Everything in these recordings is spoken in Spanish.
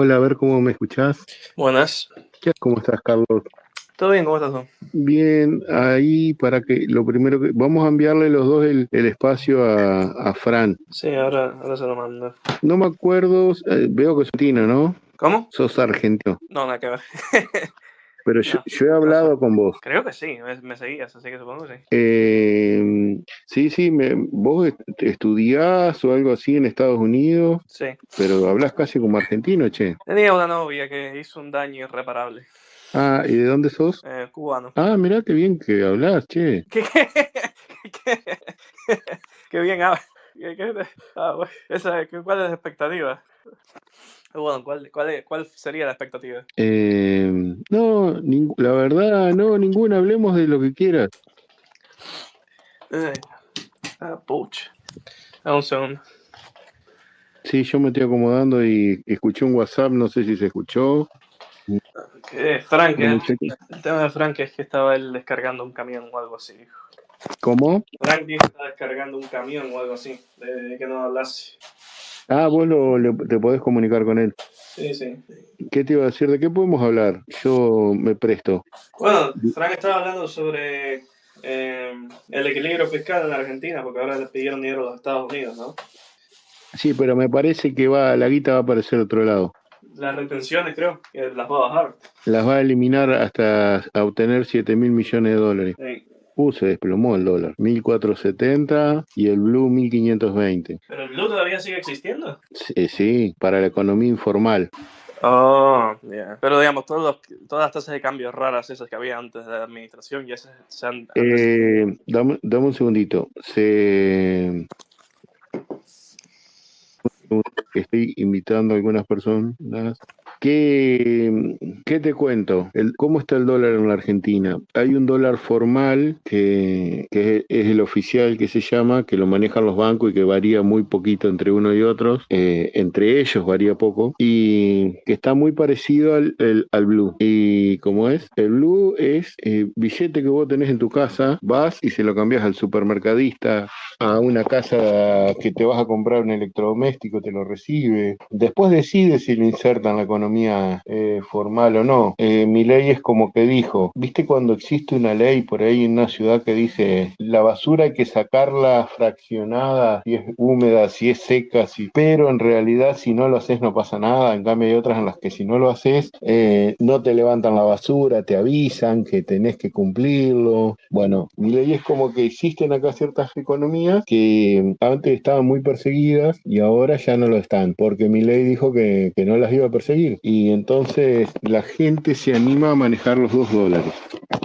Hola, a ver cómo me escuchás. Buenas. ¿Cómo estás, Carlos? ¿Todo bien? ¿Cómo estás tú? Bien, ahí para que lo primero que vamos a enviarle los dos el espacio a Fran. Sí, ahora se lo mando. No me acuerdo, veo que sos argentino, ¿no? ¿Cómo? Sos argentino, No, nada que ver. pero yo, No, yo he ¿qué hablado pasó? con vos. Creo que sí, me seguías, así que supongo que sí. Sí, vos estudiás o algo así en Estados Unidos, Sí. pero hablas casi como argentino, che. Tenía una novia que hizo un daño irreparable. Ah, ¿y de dónde sos? Cubano. Ah, mirá qué bien que hablás, che. ¿Qué? Qué bien habla. Bueno, ¿cuál es la expectativa? Bueno, ¿cuál sería la expectativa? No, la verdad, no, ninguna. Hablemos de lo que quieras. Ay, puch. Dame un segundo. Sí, yo me estoy acomodando y escuché un WhatsApp, no sé si se escuchó. Frank, Un muchacho. el tema de Frank es que estaba él descargando un camión o algo así. ¿Cómo? Frank dijo que estaba descargando un camión o algo así, de que no hablase. Ah, vos te podés comunicar con él. Sí, sí. ¿Qué te iba a decir? ¿De qué podemos hablar? Yo me presto. Bueno, Frank estaba hablando sobre el equilibrio fiscal en la Argentina, porque ahora le pidieron dinero a los Estados Unidos, ¿no? Sí, pero me parece que la guita va a aparecer de otro lado. Las retenciones, creo, que las va a bajar. Las va a eliminar hasta a obtener 7.000 millones de dólares. Sí. Se desplomó el dólar. 1.470 y el blue 1.520. Pero el blue todavía sigue existiendo. Sí, para la economía informal. Oh, yeah. Pero digamos, todas las tasas de cambio raras esas que había antes de la administración ya se han desaparecido. Dame un segundito. Estoy invitando a algunas personas. ¿Qué te cuento? ¿Cómo está el dólar en la Argentina? Hay un dólar formal que es el oficial que se llama, que lo manejan los bancos y que varía muy poquito entre uno y otros. Entre ellos varía poco y que está muy parecido al blue. ¿Y cómo es? El blue es billete que vos tenés en tu casa, vas y se lo cambias al supermercadista, a una casa que te vas a comprar un electrodoméstico, te lo recibe. Después decide si lo inserta en la economía formal o no. Mi ley es como que dijo, ¿viste cuando existe una ley por ahí en una ciudad que dice la basura hay que sacarla fraccionada, si es húmeda, si es seca, pero en realidad si no lo haces no pasa nada? En cambio hay otras en las que si no lo haces no te levantan la basura, te avisan que tenés que cumplirlo. Bueno, mi ley es como que existen acá ciertas economías que antes estaban muy perseguidas y ahora ya no lo están, porque mi ley dijo que no las iba a perseguir. Y entonces la gente se anima a manejar los dos dólares,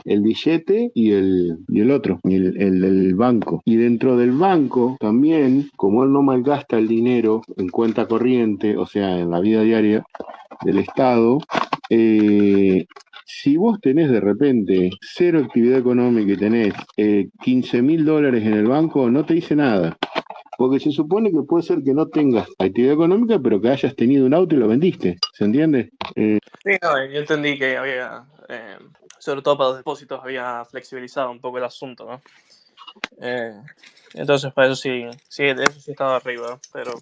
el billete y el otro, el del banco. Y dentro del banco también, como él no malgasta el dinero en cuenta corriente, o sea, en la vida diaria del Estado, si vos tenés de repente cero actividad económica y tenés 15.000 dólares en el banco, no te dice nada. Porque se supone que puede ser que no tengas actividad económica, pero que hayas tenido un auto y lo vendiste. ¿Se entiende? Sí, no, yo entendí que había, sobre todo para los depósitos, había flexibilizado un poco el asunto, ¿no? Entonces, para eso sí, de eso sí estaba arriba, pero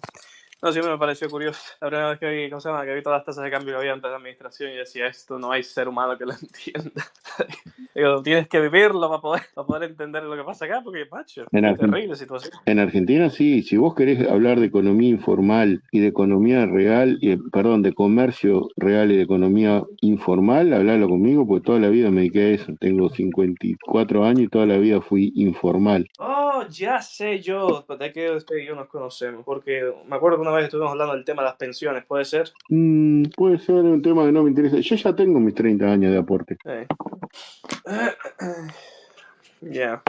no, siempre me pareció curioso. La primera vez que vi, ¿cómo se llama? Que vi todas las tasas de cambio que había antes de la administración y decía, esto no hay ser humano que lo entienda. Digo, tienes que vivirlo para poder entender lo que pasa acá, porque, macho, En, qué Argen- terrible situación. en Argentina sí, si vos querés hablar de economía informal y de economía real, perdón, de comercio real y de economía informal, hablalo conmigo, porque toda la vida me dediqué a eso. Tengo 54 años y toda la vida fui informal. Oh, ya sé yo, de que usted y yo nos conocemos, porque me acuerdo que una vez estuvimos hablando del tema de las pensiones, ¿puede ser? Puede ser un tema que no me interesa. Yo ya tengo mis 30 años de aporte. Eh. Ya.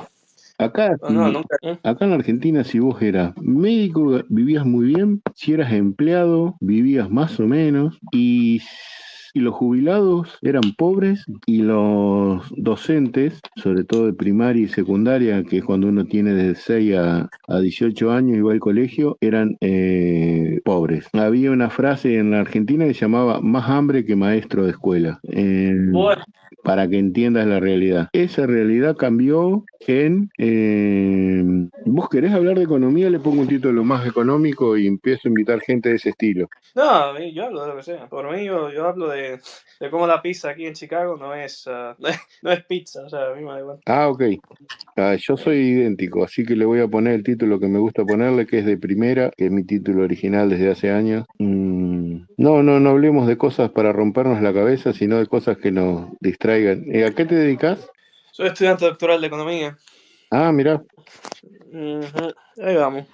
Acá, Oh, no, nunca. acá en Argentina, si vos eras médico, vivías muy bien. Si eras empleado, vivías más o menos. Y los jubilados eran pobres. Y los docentes, sobre todo de primaria y secundaria, que es cuando uno tiene de 6 a 18 años y va al colegio, eran pobres. Había una frase en la Argentina que se llamaba más hambre que maestro de escuela. Bueno, para que entiendas la realidad. Esa realidad cambió en... ¿vos querés hablar de economía? Le pongo un título más económico y empiezo a invitar gente de ese estilo. No, yo hablo de lo que sea. Por mí, yo hablo de cómo la pizza aquí en Chicago no es, no es pizza, o sea, a mí me da igual. Ah, ok. Yo soy idéntico, así que le voy a poner el título que me gusta ponerle, que es de primera, que es mi título original desde hace años. No hablemos de cosas para rompernos la cabeza, sino de cosas que nos distraigan. ¿A qué te dedicas? Soy estudiante doctoral de economía. Ah, mira. Ujú, ahí vamos.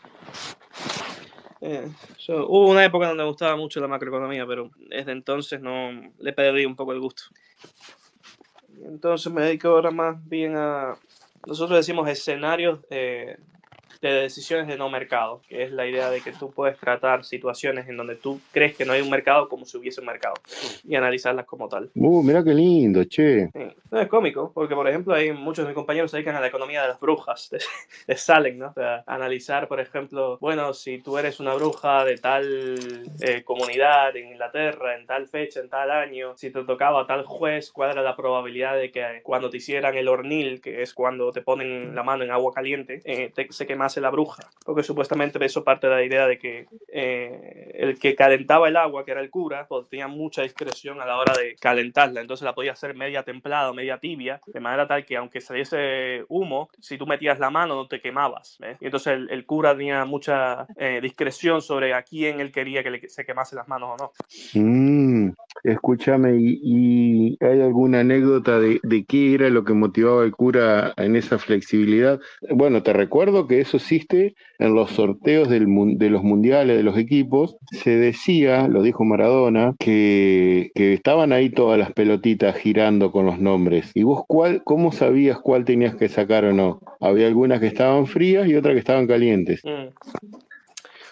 Hubo una época donde me gustaba mucho la macroeconomía, pero desde entonces no le perdí un poco el gusto. Entonces me dedico ahora más bien a, nosotros decimos escenarios de decisiones de no mercado, que es la idea de que tú puedes tratar situaciones en donde tú crees que no hay un mercado como si hubiese un mercado y analizarlas como tal. Mira qué lindo, che. Sí. No es cómico, porque por ejemplo hay muchos de mis compañeros se dedican a la economía de las brujas, de Salem, ¿no? O sea, analizar, por ejemplo, bueno, si tú eres una bruja de tal comunidad en Inglaterra, en tal fecha, en tal año, si te tocaba tal juez, cuál era la probabilidad de que cuando te hicieran el hornil, que es cuando te ponen la mano en agua caliente, se quemase la bruja. Porque supuestamente eso parte de la idea de que el que calentaba el agua, que era el cura, pues, tenía mucha discreción a la hora de calentarla, entonces la podía hacer media templada o media tibia, de manera tal que aunque saliese humo, si tú metías la mano no te quemabas, ¿ves? Y entonces el cura tenía mucha discreción sobre a quién él quería que se quemase las manos o no. Escúchame, ¿y hay alguna anécdota de qué era lo que motivaba al cura en esa flexibilidad? Bueno, te recuerdo que eso existe en los sorteos de los mundiales, de los equipos. Se decía, lo dijo Maradona, que estaban ahí todas las pelotitas girando con los nombres. ¿Y vos cómo sabías cuál tenías que sacar o no? Había algunas que estaban frías y otras que estaban calientes.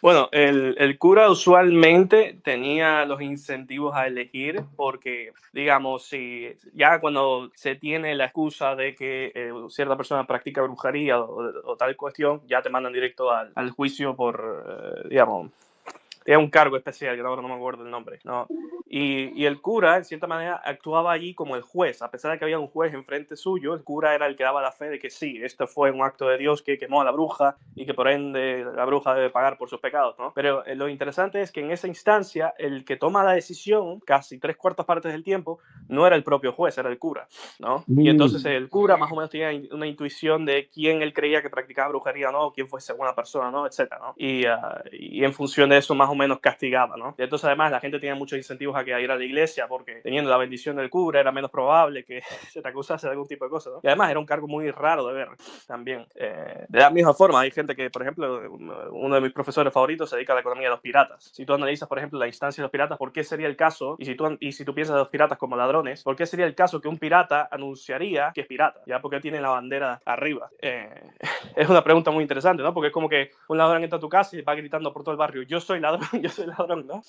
Bueno, el cura usualmente tenía los incentivos a elegir porque, digamos, si ya cuando se tiene la excusa de que cierta persona practica brujería o tal cuestión, ya te mandan directo al juicio por, digamos, era un cargo especial, que ahora no me acuerdo el nombre, ¿no? Y el cura, en cierta manera, actuaba allí como el juez. A pesar de que había un juez enfrente suyo, el cura era el que daba la fe de que sí, esto fue un acto de Dios que quemó a la bruja y que por ende la bruja debe pagar por sus pecados, ¿no? Pero lo interesante es que en esa instancia, el que toma la decisión, casi 3/4 partes del tiempo, no era el propio juez, era el cura, ¿no? Y entonces el cura más o menos tenía una intuición de quién él creía que practicaba brujería o no, quién fuese buena persona, ¿no? Etcétera, ¿no? Y en función de eso más o menos castigaba, ¿no? Y entonces además la gente tenía muchos incentivos a ir a la iglesia porque teniendo la bendición del cura era menos probable que se te acusase de algún tipo de cosa, ¿no? Y además era un cargo muy raro de ver también. De la misma forma hay gente que, por ejemplo, uno de mis profesores favoritos se dedica a la economía de los piratas. Si tú analizas, por ejemplo, la instancia de los piratas, ¿por qué sería el caso? Y si tú piensas de los piratas como ladrones, ¿por qué sería el caso que un pirata anunciaría que es pirata? Ya porque tiene la bandera arriba. Es una pregunta muy interesante, ¿no? Porque es como que un ladrón entra a tu casa y va gritando por todo el barrio, yo soy ladrón, yo soy ladrón, ¿no?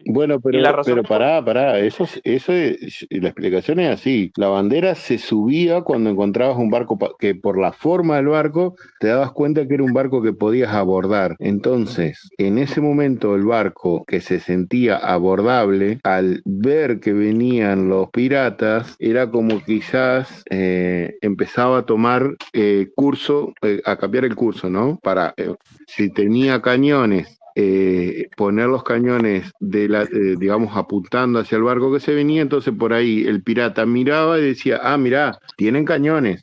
Bueno, Y la razón pero es porque... pará, la explicación es así. La bandera se subía cuando encontrabas un barco que por la forma del barco te dabas cuenta que era un barco que podías abordar. Entonces, en ese momento el barco que se sentía abordable, al ver que venían los piratas, era como quizás empezaba a tomar curso, a cambiar el curso, ¿no? Si tenía cañones, poner los cañones digamos, apuntando hacia el barco que se venía, entonces por ahí el pirata miraba y decía, mirá, tienen cañones,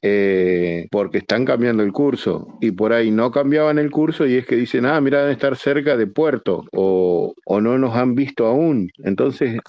porque están cambiando el curso, y por ahí no cambiaban el curso y es que dicen, mirá, deben estar cerca de puerto, o no nos han visto aún, entonces...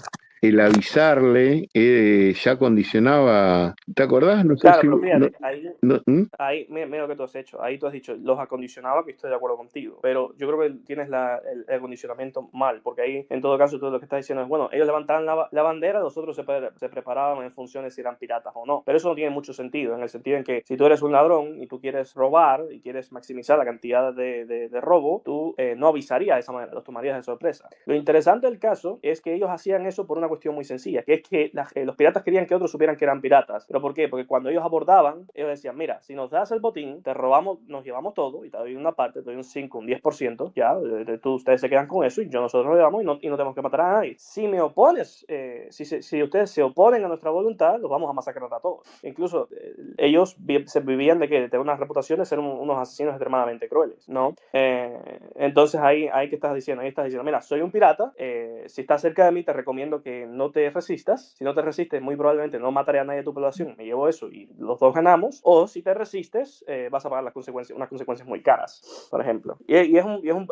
El avisarle ya condicionaba, ¿te acordás? No sé Claro, si... pero No, fíjate, no, ahí mira lo que tú has hecho. Ahí tú has dicho, los acondicionaba, que estoy de acuerdo contigo. Pero yo creo que tienes el acondicionamiento mal, porque ahí, en todo caso, tú lo que estás diciendo es, bueno, ellos levantaban la bandera, los otros se preparaban en función de si eran piratas o no. Pero eso no tiene mucho sentido, en el sentido en que si tú eres un ladrón y tú quieres robar y quieres maximizar la cantidad de robo, tú no avisarías de esa manera, los tomarías de sorpresa. Lo interesante del caso es que ellos hacían eso por una una cuestión muy sencilla, que es que los piratas querían que otros supieran que eran piratas. ¿Pero por qué? Porque cuando ellos abordaban, ellos decían, mira, si nos das el botín, te robamos, nos llevamos todo y te doy una parte, te doy un 5, un 10%, ya, ustedes se quedan con eso y nosotros nos llevamos y no tenemos que matar a nadie. Si me opones, si ustedes se oponen a nuestra voluntad, los vamos a masacrar a todos. Incluso ellos se vivían de tener una reputación de ser unos asesinos extremadamente crueles, ¿no? Entonces ahí que estás diciendo, mira, soy un pirata, si estás cerca de mí te recomiendo que no te resistas, si no te resistes muy probablemente no mataré a nadie de tu población, me llevo eso y los dos ganamos, o si te resistes vas a pagar unas consecuencias muy caras, por ejemplo.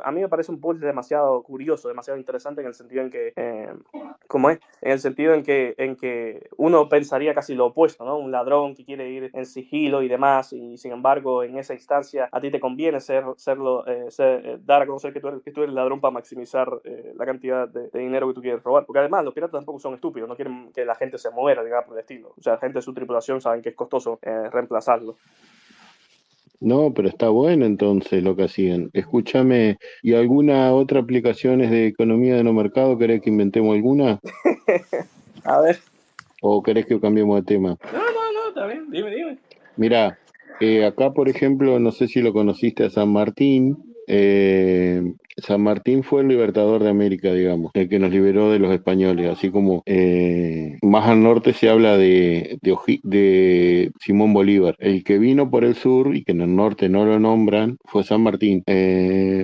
A mí me parece un puzzle demasiado curioso, demasiado interesante en el sentido en que, ¿cómo es? En el sentido en que uno pensaría casi lo opuesto, ¿no? Un ladrón que quiere ir en sigilo y demás, y sin embargo en esa instancia a ti te conviene dar a conocer que tú eres el ladrón para maximizar la cantidad de dinero que tú quieres robar. Porque además los piratas tampoco son estúpidos, no quieren que la gente se muera, digamos, por el estilo. O sea, la gente de su tripulación saben que es costoso reemplazarlo. No, pero está bueno entonces lo que hacían. Escúchame, ¿y alguna otra aplicaciones de economía de no mercado? ¿Querés que inventemos alguna? A ver. ¿O querés que cambiemos de tema? No, está bien, dime. Mirá, acá por ejemplo, no sé si lo conociste a San Martín. San Martín fue el libertador de América, digamos, el que nos liberó de los españoles, así como más al norte se habla de Simón Bolívar. El que vino por el sur y que en el norte no lo nombran fue San Martín.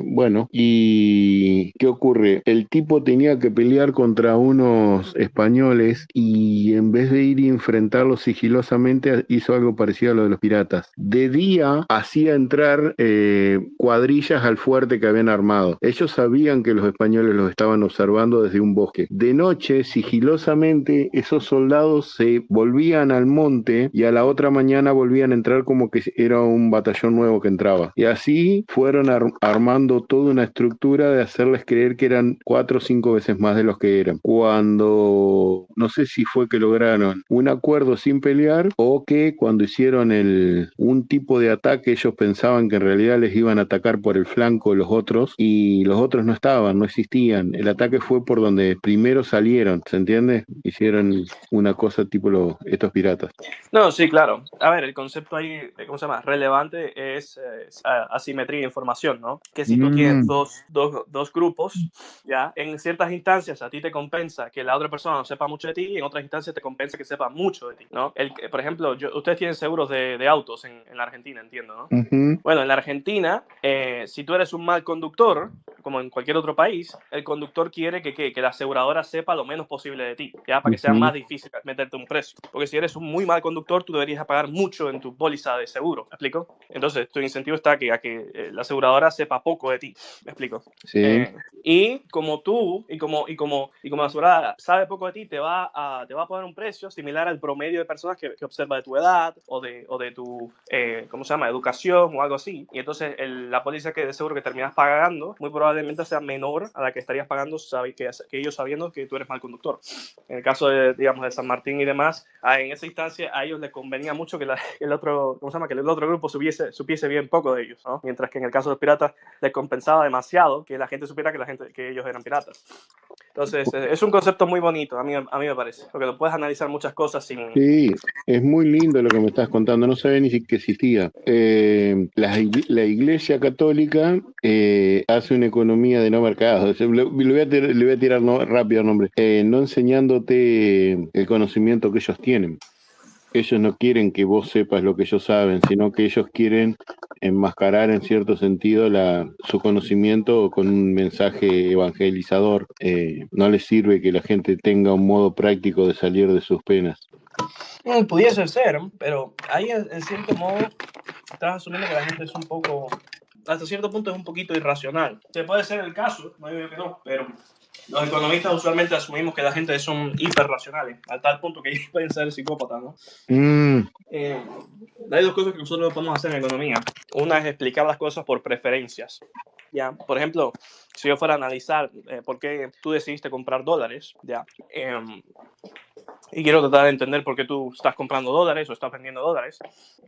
Bueno, ¿y qué ocurre? El tipo tenía que pelear contra unos españoles y en vez de ir y enfrentarlos sigilosamente hizo algo parecido a lo de los piratas. De día hacía entrar cuadrillas al fuerte que habían armado. Ellos sabían que los españoles los estaban observando desde un bosque. De noche, sigilosamente, esos soldados se volvían al monte y a la otra mañana volvían a entrar como que era un batallón nuevo que entraba. Y así fueron armando toda una estructura de hacerles creer que eran 4 o 5 veces más de los que eran. Cuando, no sé si fue que lograron un acuerdo sin pelear o que cuando hicieron un tipo de ataque ellos pensaban que en realidad les iban a atacar por el flanco los otros y los otros no estaban, no existían. El ataque fue por donde primero salieron, ¿se entiende? Hicieron una cosa tipo estos piratas. No, sí, claro. A ver, el concepto ahí, ¿cómo se llama? Relevante es asimetría de información, ¿no? Que si tú tienes dos grupos, ya, en ciertas instancias a ti te compensa que la otra persona no sepa mucho de ti y en otras instancias te compensa que sepa mucho de ti, ¿no? Por ejemplo, ustedes tienen seguros de autos en la Argentina, entiendo, ¿no? Bueno, en la Argentina, si tú eres un mal conductor, como en cualquier otro país, el conductor quiere que la aseguradora sepa lo menos posible de ti, ya, para que sea más difícil meterte un precio. Porque si eres un muy mal conductor, tú deberías pagar mucho en tu póliza de seguro, ¿me explico? Entonces, tu incentivo está a que la aseguradora sepa poco de ti, ¿me explico? Sí. Y como tú, y como la aseguradora sabe poco de ti, te va a poner un precio similar al promedio de personas que observa de tu edad o de tu, ¿cómo se llama?, educación o algo así. Y entonces la póliza de seguro que terminas pagando muy probablemente sea menor a la que estarías pagando que ellos sabiendo que tú eres mal conductor. En el caso de, digamos, de San Martín y demás, en esa instancia a ellos les convenía mucho que el otro, ¿cómo se llama?, que el otro grupo supiese bien poco de ellos, ¿no? Mientras que en el caso de los piratas les compensaba demasiado que la gente supiera que ellos eran piratas. Entonces, es un concepto muy bonito, a mí me parece, porque lo puedes analizar muchas cosas sin... Sí, es muy lindo lo que me estás contando, no sabía ni si que existía. La Iglesia Católica hace una economía de no mercado. O sea, le voy a tirar rápido el nombre. No enseñándote el conocimiento que ellos tienen. Ellos no quieren que vos sepas lo que ellos saben, sino que ellos quieren enmascarar en cierto sentido su conocimiento con un mensaje evangelizador. No les sirve que la gente tenga un modo práctico de salir de sus penas. Pudiese ser, pero ahí en cierto modo estás asumiendo que la gente es un poco, hasta cierto punto es un poquito irracional. Se puede ser el caso, no digo que no, pero los economistas usualmente asumimos que la gente son hiperracionales, a tal punto que ellos pueden ser psicópatas, ¿no? Hay dos cosas que nosotros podemos hacer en economía. Una es explicar las cosas por preferencias. ¿Ya? Por ejemplo, si yo fuera a analizar por qué tú decidiste comprar dólares, ¿ya? Y quiero tratar de entender por qué tú estás comprando dólares o estás vendiendo dólares.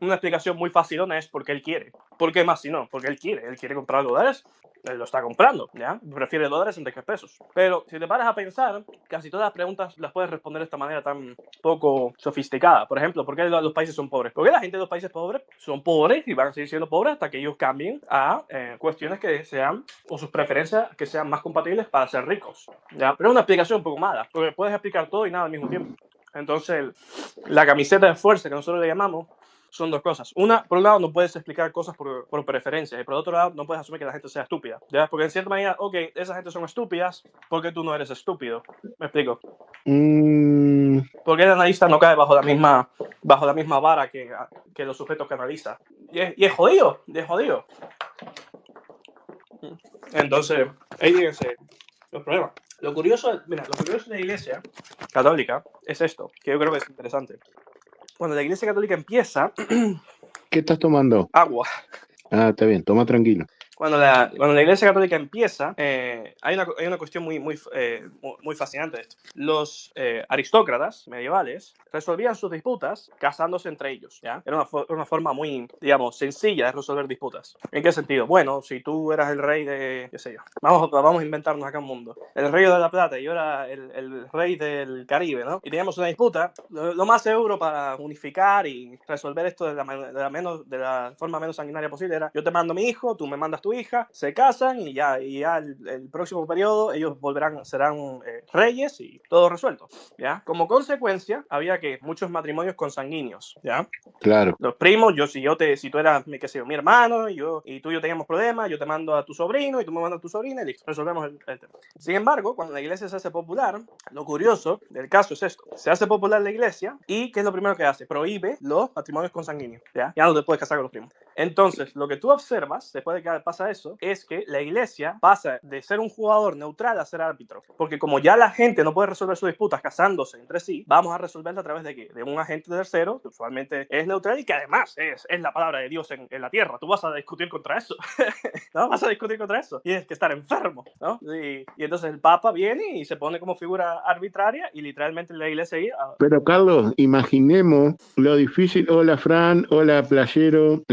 Una explicación muy facilona es porque él quiere. ¿Por qué más si no? Porque él quiere comprar dólares él lo está comprando, ¿ya? Prefiere dólares antes que pesos. Pero si te paras a pensar, casi todas las preguntas las puedes responder de esta manera tan poco sofisticada. Por ejemplo, ¿por qué los países son pobres? Porque la gente de los países pobres son pobres y van a seguir siendo pobres hasta que ellos cambien a cuestiones que sean, o sus preferencias que sean más compatibles para ser ricos, ¿ya? Pero es una explicación un poco mala, porque puedes explicar todo y nada al mismo tiempo. Entonces, la camiseta de fuerza que nosotros le llamamos son dos cosas. Una, por un lado, no puedes explicar cosas por preferencia, y por otro lado, no puedes asumir que la gente sea estúpida, ¿ya? Porque en cierta manera, ok, esa gente son estúpidas porque tú no eres estúpido. ¿Me explico? Porque el analista no cae bajo la misma vara que los sujetos que analiza. Y es jodido, es jodido. Entonces, ahí fíjense los problemas. Lo curioso de la Iglesia Católica es esto, que yo creo que es interesante. Cuando la Iglesia Católica empieza... ¿Qué estás tomando? Agua. Ah, está bien, toma tranquilo. Cuando la Iglesia Católica empieza, hay una cuestión muy fascinante de esto. Los aristócratas medievales resolvían sus disputas casándose entre ellos, ¿ya? Era una forma muy, digamos, sencilla de resolver disputas. ¿En qué sentido? Bueno, si tú eras el rey de, qué sé yo, vamos a inventarnos acá un mundo. El rey de la Plata y yo era el rey del Caribe, ¿no? Y teníamos una disputa, lo más seguro para unificar y resolver esto de la forma menos sanguinaria posible era: yo te mando a mi hijo, tú me mandas tu hija, se casan y ya el próximo periodo ellos serán reyes y todo resuelto, ¿ya? Como consecuencia, había que muchos matrimonios consanguíneos, ¿ya? Claro. Los primos, si tú eras, qué sé yo, mi hermano y tú y yo teníamos problemas, yo te mando a tu sobrino y tú me mandas a tu sobrina y listo, resolvemos el tema. Sin embargo, cuando la iglesia se hace popular, lo curioso del caso es esto: se hace popular la iglesia y ¿qué es lo primero que hace? Prohíbe los matrimonios consanguíneos, ¿ya? Ya no te puedes casar con los primos. Entonces, lo que tú observas, después de que pasa eso, es que la iglesia pasa de ser un jugador neutral a ser árbitro. Porque como ya la gente no puede resolver sus disputas casándose entre sí, vamos a resolverla a través de ¿qué? De un agente tercero, que usualmente es neutral y que además es la palabra de Dios en la tierra. Tú vas a discutir contra eso. ¿No? Vas a discutir contra eso. Tienes que estar enfermo, ¿no? Y entonces el Papa viene y se pone como figura arbitraria y literalmente la iglesia ahí... Pero Carlos, imaginemos lo difícil, hola Fran, hola Playero,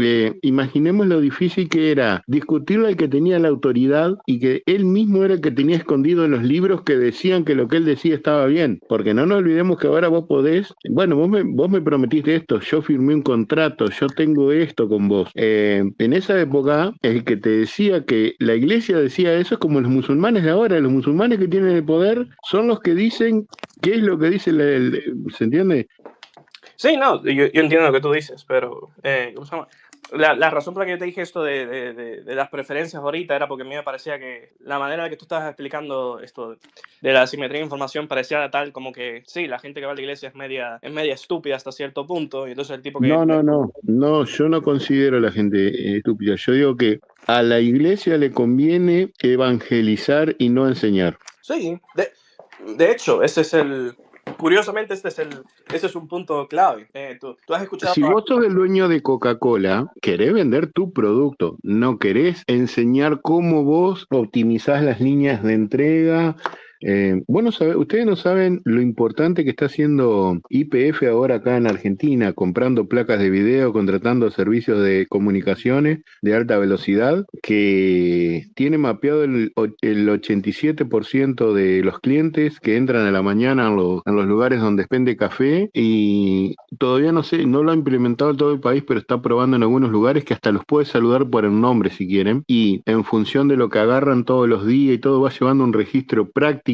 imaginemos lo difícil que era discutirle al que tenía la autoridad y que él mismo era el que tenía escondido en los libros que decían que lo que él decía estaba bien, porque no nos olvidemos que ahora vos podés, bueno, vos me prometiste esto, yo firmé un contrato, yo tengo esto con vos. En esa época, el que te decía que la iglesia decía eso es como los musulmanes de ahora. Los musulmanes que tienen el poder son los que dicen qué es lo que dice ¿se entiende? Sí, no, yo entiendo lo que tú dices, pero ¿cómo se llama? La razón por la que yo te dije esto de las preferencias ahorita era porque a mí me parecía que la manera en la que tú estabas explicando esto de la asimetría de información parecía tal como que sí, la gente que va a la iglesia es media estúpida hasta cierto punto, y entonces el tipo que... No, yo no considero a la gente estúpida. Yo digo que a la iglesia le conviene evangelizar y no enseñar. Sí, de hecho, curiosamente, ese es un punto clave. Tú has escuchado... Si vos sos el dueño de Coca-Cola, querés vender tu producto, no querés enseñar cómo vos optimizás las líneas de entrega. Ustedes no saben lo importante que está haciendo YPF ahora acá en Argentina, comprando placas de video, contratando servicios de comunicaciones de alta velocidad, que tiene mapeado el 87% de los clientes que entran a la mañana en los lugares donde vende café, y todavía no sé, no lo ha implementado en todo el país, pero está probando en algunos lugares que hasta los puede saludar por el nombre si quieren, y en función de lo que agarran todos los días y todo, va llevando un registro práctico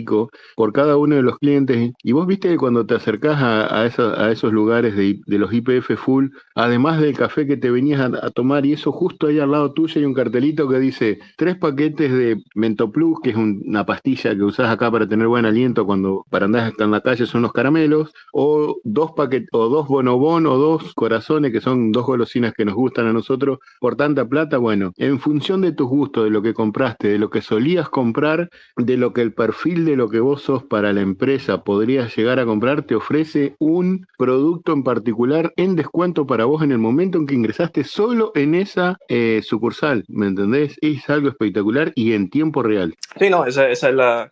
por cada uno de los clientes. Y vos viste que cuando te acercás a esos lugares de los YPF full, además del café que te venías a tomar, y eso justo ahí al lado tuyo hay un cartelito que dice 3 paquetes de Mentoplus, que es una pastilla que usás acá para tener buen aliento para andar en la calle, son los caramelos, o 2 paquetes, o 2 bonobón, o 2 corazones, que son 2 golosinas que nos gustan a nosotros, por tanta plata. Bueno, en función de tus gustos, de lo que compraste, de lo que solías comprar, de lo que el perfil de lo que vos sos para la empresa podrías llegar a comprar, te ofrece un producto en particular en descuento para vos en el momento en que ingresaste solo en esa sucursal, ¿me entendés? Es algo espectacular y en tiempo real. Sí, no, esa es la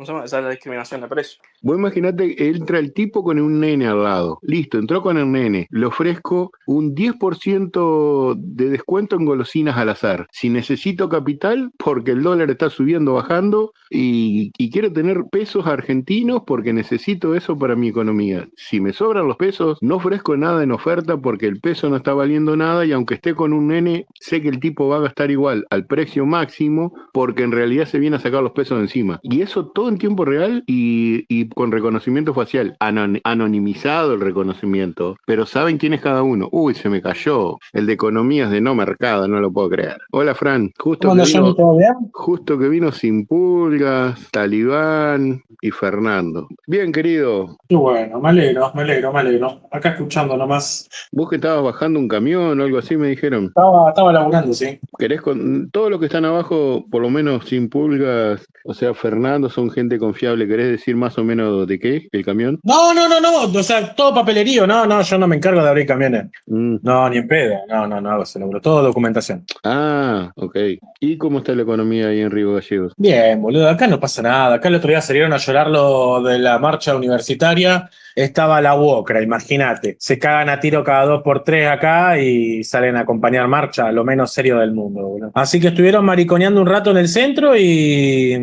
discriminación de precio. Vos imaginate, entra el tipo con un nene al lado. Listo, entró con el nene. Le ofrezco un 10% de descuento en golosinas al azar. Si necesito capital, porque el dólar está subiendo, bajando, y quiero tener pesos argentinos porque necesito eso para mi economía. Si me sobran los pesos, no ofrezco nada en oferta porque el peso no está valiendo nada y aunque esté con un nene, sé que el tipo va a gastar igual al precio máximo porque en realidad se viene a sacar los pesos de encima. Y eso todo en tiempo real y con reconocimiento facial. Anonimizado el reconocimiento, pero saben quién es cada uno. Uy, se me cayó. El de economías de no mercado, no lo puedo creer. Hola, Fran. ¿Cómo anda, Johnny? ¿Todo bien? Justo que vino Sin Pulgas, Talibán y Fernando. Bien, querido. Qué bueno, me alegro, me alegro, me alegro. Acá escuchando nomás. Vos que estabas bajando un camión o algo así, me dijeron. Estaba laburando, sí. ¿Querés con todos los que están abajo, por lo menos Sin Pulgas, o sea, Fernando, son gente confiable? ¿Querés decir más o menos de qué? ¿El camión? No. O sea, todo papelerío. No, yo no me encargo de abrir camiones. No, ni en pedo. No hago ese laburo. Todo documentación. Ah, ok. ¿Y cómo está la economía ahí en Río Gallegos? Bien, boludo, acá no pasa nada. Acá el otro día salieron a llorar lo de la marcha universitaria. Estaba la UOCRA, imagínate. Se cagan a tiro cada 2 por 3 acá y salen a acompañar marcha, lo menos serio del mundo, boludo. Así que estuvieron mariconeando un rato en el centro y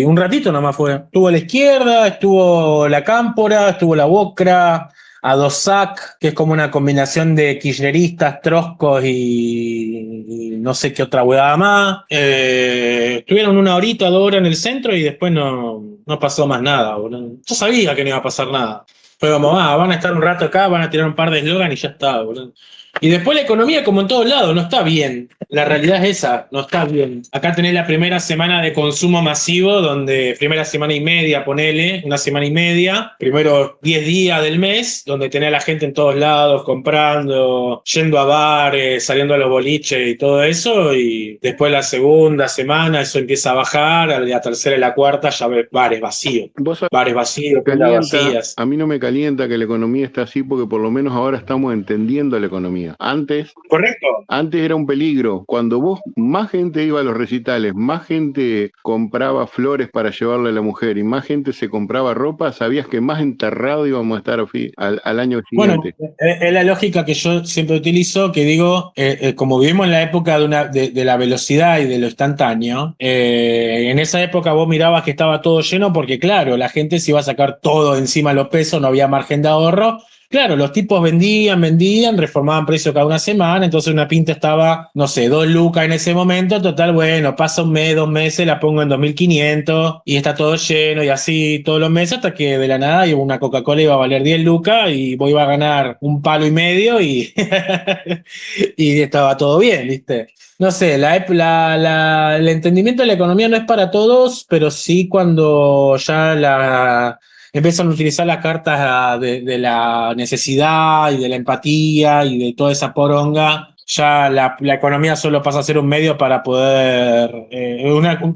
un ratito nomás fue. Estuvo la izquierda, estuvo la Cámpora, estuvo la UOCRA. Adosac, que es como una combinación de kirchneristas, troscos y no sé qué otra huevada más. Estuvieron 1 horita, 2 horas en el centro y después no pasó más nada, boludo. Yo sabía que no iba a pasar nada. Fue como, van a estar un rato acá, van a tirar un par de eslogan y ya está, boludo. Y después la economía, como en todos lados, no está bien. La realidad es esa, no está bien. Acá tenés la primera semana de consumo masivo, donde primera semana y media, ponele, una semana y media, primero 10 días del mes, donde tenés a la gente en todos lados comprando, yendo a bares, saliendo a los boliches y todo eso, y después la segunda semana eso empieza a bajar, a la tercera y la cuarta ya ves bares vacíos. Vos sabés, Bares vacíos, tiendas calienta, vacías. a mí no me calienta que la economía esté así porque por lo menos ahora estamos entendiendo la economía. ¿Correcto? Antes era un peligro. Cuando vos, más gente iba a los recitales, más gente compraba flores para llevarle a la mujer y más gente se compraba ropa, sabías que más enterrado íbamos a estar al año Bueno, siguiente. es la lógica que yo siempre utilizo, que digo, como vivimos en la época de la velocidad y de lo instantáneo, en esa época vos mirabas que estaba todo lleno porque, claro, la gente se iba a sacar todo encima de los pesos, no había margen de ahorro. Claro, los tipos vendían, reformaban precio cada una semana, entonces una pinta estaba, no sé, 2 lucas en ese momento, total, bueno, pasa un mes, 2 meses, la pongo en 2.500 y está todo lleno y así todos los meses hasta que de la nada una Coca-Cola iba a valer 10 lucas y vos iba a ganar 1,5 palo y, y estaba todo bien, ¿viste? No sé, el entendimiento de la economía no es para todos, pero sí cuando ya empiezan a utilizar las cartas de la necesidad y de la empatía y de toda esa poronga, ya la economía solo pasa a ser un medio para poder,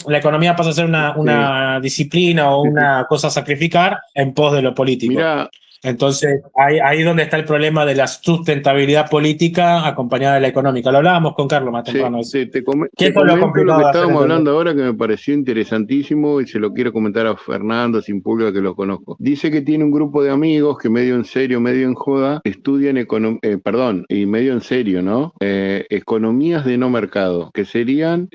la economía pasa a ser Eh, una disciplina o una cosa a sacrificar en pos de lo político. Mirá, Entonces, ahí es donde está el problema de la sustentabilidad política acompañada de la económica. Lo hablábamos con Carlos más temprano. Que te eso es lo comento lo complicado que de hacer estábamos entender. hablando ahora que me pareció interesantísimo y se lo quiero comentar a Fernando Sin Pulga que lo conozco. Dice que tiene un grupo de amigos que medio en serio, medio en joda, estudian y medio en serio, ¿no? Economías de no mercado, que serían,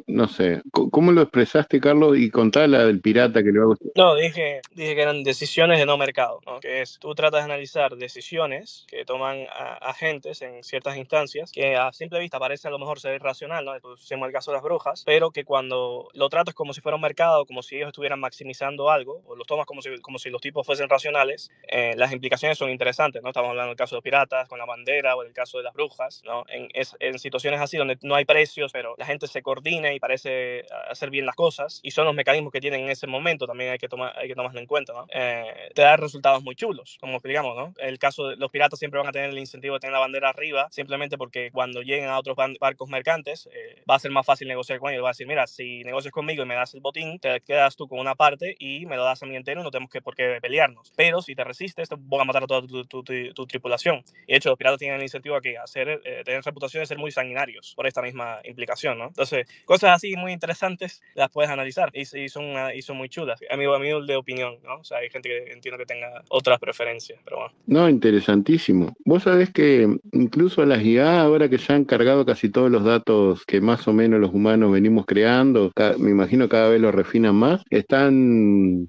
no sé, ¿cómo lo expresaste, Carlos? Y contá la del pirata que le va a gustar. No, dije que eran decisiones de no mercado, ¿no? Que es, tú tratas de analizar decisiones que toman agentes en ciertas instancias que a simple vista parece a lo mejor ser irracional, ¿no? Pusimos el caso de las brujas, pero que cuando lo tratas como si fuera un mercado, como si ellos estuvieran maximizando algo, o los tomas como si los tipos fuesen racionales, las implicaciones son interesantes, ¿no? Estamos hablando del caso de piratas con la bandera o del caso de las brujas, ¿no? En situaciones así donde no hay precios, pero la gente se coordina y parece hacer bien las cosas, y son los mecanismos que tienen en ese momento, también hay que tomarlo en cuenta, ¿no? Te da resultados tratados muy chulos, como explicamos, ¿no? El caso de los piratas siempre van a tener el incentivo de tener la bandera arriba, simplemente porque cuando lleguen a otros barcos mercantes, va a ser más fácil negociar con ellos. Va a decir, mira, si negocias conmigo y me das el botín, te quedas tú con una parte y me lo das a mí entero, no tenemos por qué pelearnos. Pero si te resistes, te voy a matar a toda tu tripulación. Y de hecho, los piratas tienen el incentivo a tener reputación de ser muy sanguinarios por esta misma implicación, ¿no? Entonces, cosas así muy interesantes las puedes analizar y son muy chulas. A mí de opinión, ¿no? O sea, hay gente que entiendo que tenga otras preferencias, pero bueno. No, interesantísimo. Vos sabés que incluso las IA, ahora que ya han cargado casi todos los datos que más o menos los humanos venimos creando, me imagino cada vez lo refinan más, están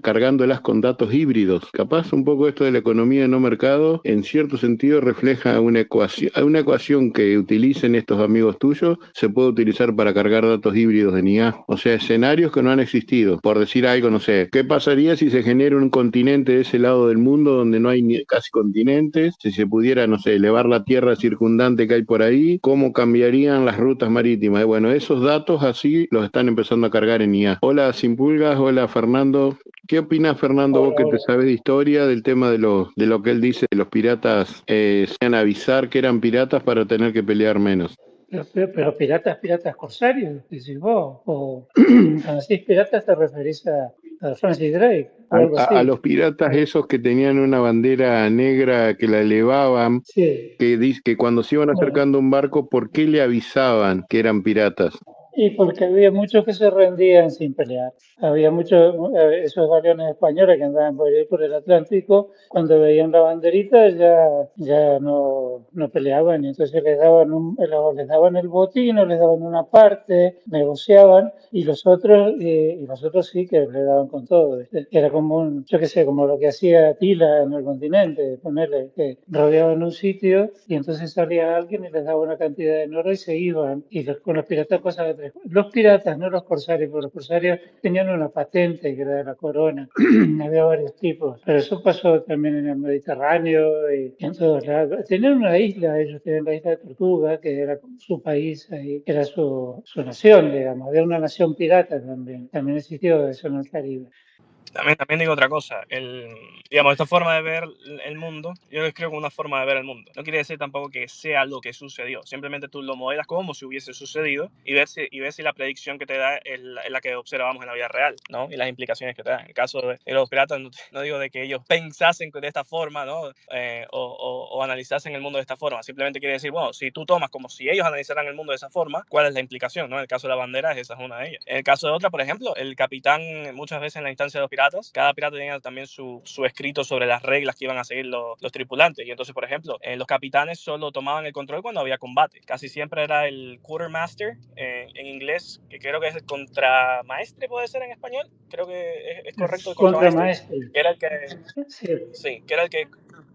cargándolas con datos híbridos. Capaz un poco esto de la economía de no mercado, en cierto sentido refleja una ecuación que utilicen estos amigos tuyos, se puede utilizar para cargar datos híbridos en IA. O sea, escenarios que no han existido. Por decir algo, no sé, ¿qué pasaría si se genera un continente de ese lado del mundo donde no hay casi continentes? Si se pudiera, no sé, elevar la tierra circundante que hay por ahí, ¿cómo cambiarían las rutas marítimas? Y bueno, esos datos así los están empezando a cargar en IA. Hola, Sin Pulgas, hola, Fernando. ¿Qué opinas, Fernando, vos que te sabes de historia, del tema de lo que él dice, de los piratas sean avisar que eran piratas para tener que pelear menos? Pero piratas corsarios, decís vos, o cuando decís piratas te referís a Francis Drake o algo así. A los piratas esos que tenían una bandera negra que la elevaban, Sí. que cuando se iban acercando a un barco, ¿por qué le avisaban que eran piratas? Y porque había muchos que se rendían sin pelear. Había muchos, esos galeones españoles que andaban por ahí por el Atlántico, cuando veían la banderita ya no peleaban, y entonces les daban el botín o les daban una parte, negociaban, y los otros sí que le daban con todo. ¿Viste? Era como yo qué sé, como lo que hacía Atila en el continente, ponerle que rodeaban un sitio y entonces salía alguien y les daba una cantidad de oro y se iban. Y con los piratas pasaba de tres. Los piratas, no los corsarios, porque los corsarios tenían una patente que era de la corona. Había varios tipos. Pero eso pasó también en el Mediterráneo y en todos lados. Tenían una isla, ellos tenían la isla de Tortuga, que era su país ahí, que era su nación, digamos. Había una nación pirata también. También existió eso en el Caribe. También digo otra cosa, esta forma de ver el mundo, yo les creo como una forma de ver el mundo. No quiere decir tampoco que sea lo que sucedió, simplemente tú lo modelas como si hubiese sucedido y ves si la predicción que te da es la que observamos en la vida real, ¿no? Y las implicaciones que te da. En el caso de los piratas, no digo de que ellos pensasen de esta forma, ¿no? O analizasen el mundo de esta forma, simplemente quiere decir, bueno, si tú tomas como si ellos analizaran el mundo de esa forma, ¿cuál es la implicación, ¿no? En el caso de la bandera, esa es una de ellas. En el caso de otra, por ejemplo, el capitán muchas veces en la instancia de los piratas, cada pirata tenía también su escrito sobre las reglas que iban a seguir los tripulantes. Y entonces, por ejemplo, los capitanes solo tomaban el control cuando había combate. Casi siempre era el quartermaster, en inglés, que creo que es el contramaestre, puede ser en español. Creo que es correcto el contramaestre. Que era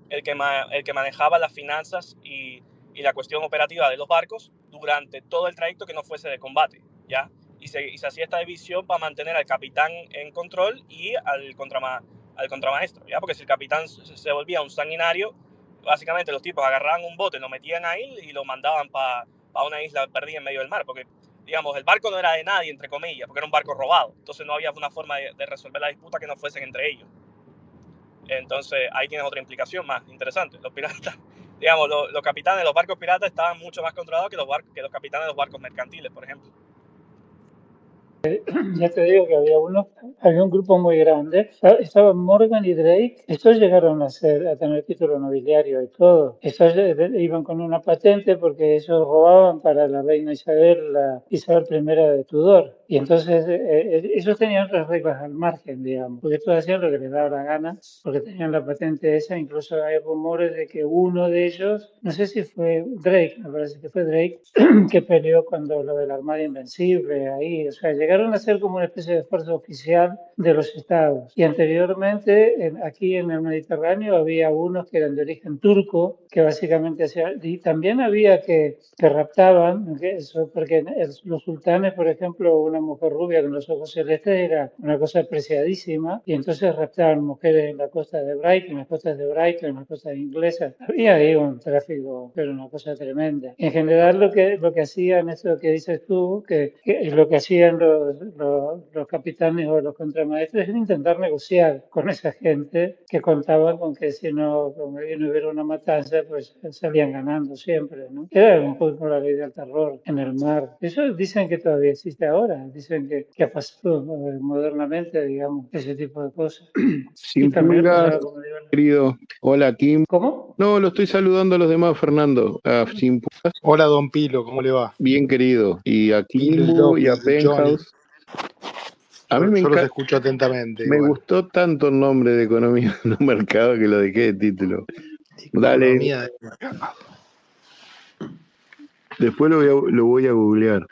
el que manejaba las finanzas y la cuestión operativa de los barcos durante todo el trayecto que no fuese de combate, ¿ya? Y se hacía esta división para mantener al capitán en control y al contramaestro, ¿ya? Porque si el capitán se volvía un sanguinario, básicamente los tipos agarraban un bote, lo metían ahí y lo mandaban para una isla perdida en medio del mar, porque, digamos, el barco no era de nadie, entre comillas, porque era un barco robado. Entonces no había una forma de resolver la disputa que no fuesen entre ellos. Entonces ahí tienes otra implicación más interesante. Los piratas, digamos, los capitanes de los barcos piratas estaban mucho más controlados que los capitanes de los barcos mercantiles, por ejemplo. Ya te digo que había un grupo muy grande. Estaban Morgan y Drake. Estos llegaron a tener título nobiliario y todo. Estos iban con una patente porque ellos robaban para la reina Isabel I de Tudor. Y entonces ellos tenían otras reglas al margen, digamos, porque todos hacían lo que les daba la gana, porque tenían la patente esa. Incluso hay rumores de que uno de ellos, no sé si fue Drake, me parece que fue Drake, que peleó cuando lo de la Armada Invencible ahí. O sea, llegaron a ser como una especie de fuerza oficial de los estados. Y anteriormente, aquí en el Mediterráneo, había unos que eran de origen turco, que básicamente hacían, y también había que raptaban, porque los sultanes, por ejemplo, una mujer rubia con los ojos celestes era una cosa apreciadísima, y entonces raptaban mujeres en la costa de Brighton, en las costas de Brighton, en las costas inglesas. Había ahí un tráfico, pero una cosa tremenda. En general, lo que hacían, eso que dices tú, que lo que hacían los capitanes o los contramaestres era intentar negociar con esa gente que contaban con que si no, como no hubiera una matanza, pues salían ganando siempre, ¿no? Era un poco la ley del terror en el mar. Eso dicen que todavía existe ahora, dicen que ha pasado modernamente, digamos, ese tipo de cosas. Y Sin también, pues, pulgas, como digo, querido. Hola, Kim. ¿cómo? No, lo estoy saludando a los demás, Fernando. Sin pulgas, Hola, don Pilo, ¿cómo le va? bien querido. Y a Pilo, el Kimbu y a Loki, Johnny. Penthouse. A mí me Yo los escucho atentamente. me Igual. gustó tanto el nombre de Economía de un Mercado que lo dejé de título. Dale, Economía de mercado. después lo voy a googlear.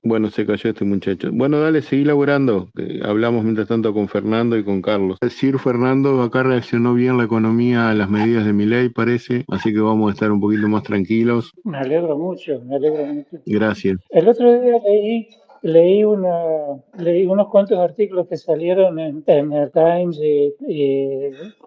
Bueno, se cayó este muchacho. Bueno, dale, seguí laburando. Hablamos mientras tanto con Fernando y con Carlos. El Sir Fernando acá reaccionó bien la economía a las medidas de Milei, parece. Así que vamos a estar un poquito más tranquilos. Me alegro mucho, me alegro mucho. Gracias. El otro día leí unos cuantos artículos que salieron en el Times y